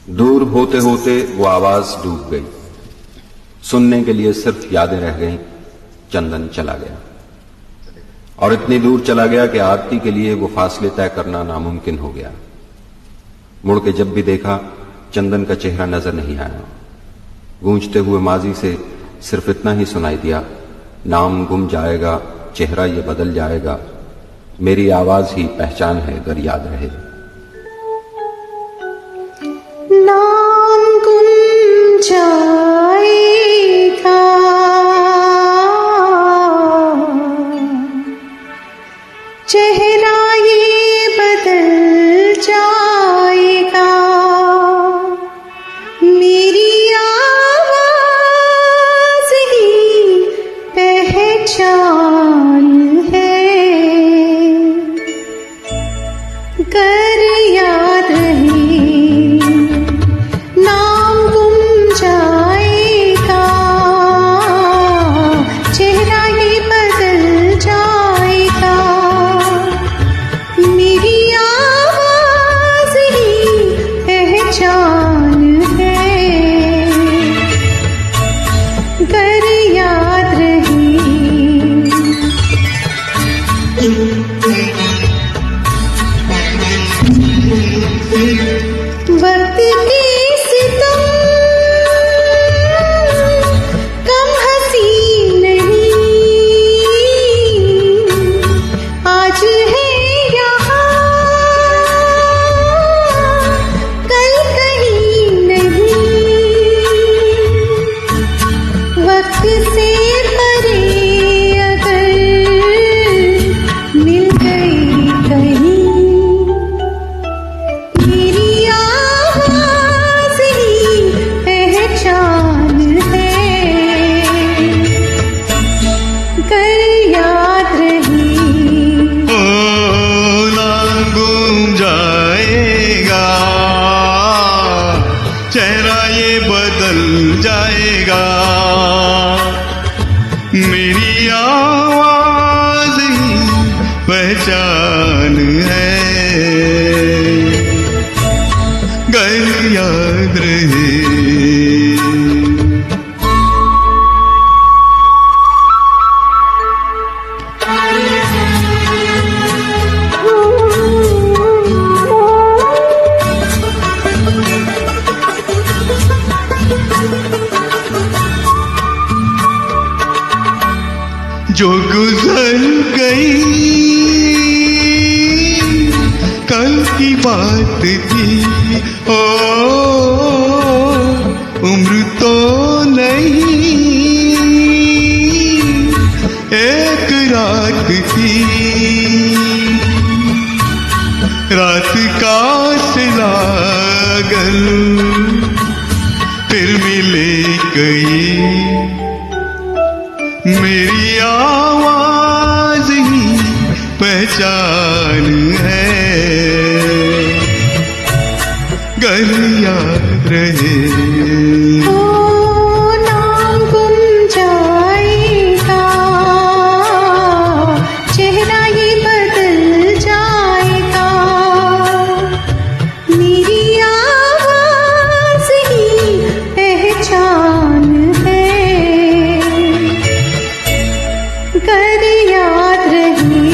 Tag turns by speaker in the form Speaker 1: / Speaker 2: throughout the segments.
Speaker 1: दूर होते होते वो आवाज डूब गई। सुनने के लिए सिर्फ यादें रह गईं। चंदन चला गया और इतनी दूर चला गया कि आरती के लिए वो फासले तय करना नामुमकिन हो गया। मुड़ के जब भी देखा चंदन का चेहरा नजर नहीं आया। गूंजते हुए माजी से सिर्फ इतना ही सुनाई दिया, नाम गुम जाएगा, चेहरा ये बदल जाएगा, मेरी आवाज ही पहचान है अगर याद रहे।
Speaker 2: नाम गुम जाएगा, चेहरा ये बदल जाएगा, मेरी आवाज ही पहचान है, कर याद रहे। नाम गुम जाएगा, चेहरा ही बदल जाएगा, मेरी आवाज ही पहचान है, कर याद रहे। वक्त के सितम कम हसीन नहीं, आज है यहाँ कल कहीं नहीं, वक्त से परे अगर मिल गई कहीं, मेरी आवाज ही पहचान है, कर याद रहे।
Speaker 3: ओ नाम गुम जाएगा, चेहरा ये बदल जाएगा, मेरी आवाज ही पहचान है, कर याद रहे। जो गुजर गई कल की बात थी, ओ उम्र तो नहीं एक रात थी, रात का सिला गल फिर मिले गई, मेरी आवाज ही पहचान है, कर याद रहे।
Speaker 2: ओ नाम गुम जाएगा, चेहरा ही बदल जाएगा, मेरी आवाज ही पहचान है, कर याद रहे।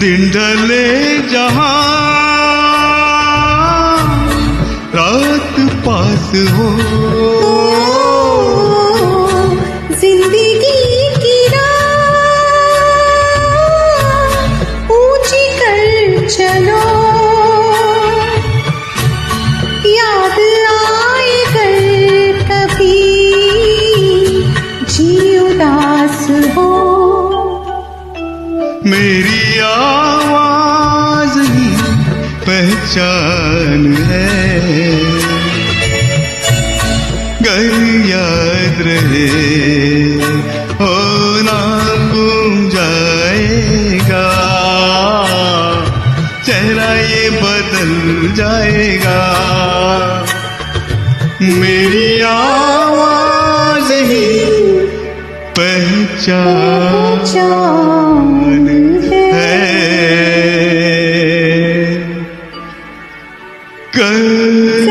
Speaker 3: दिन ढले जहां रात पास हो,
Speaker 2: जिंदगी की राह ऊंची कर चलो, याद आए कर कभी जी उदास हो,
Speaker 3: मेरी आवाज ही पहचान है, कर याद रहे। ओ नाम गुम जाए जाएगा। मेरी आवाज ही पहचान
Speaker 2: जान है
Speaker 3: कर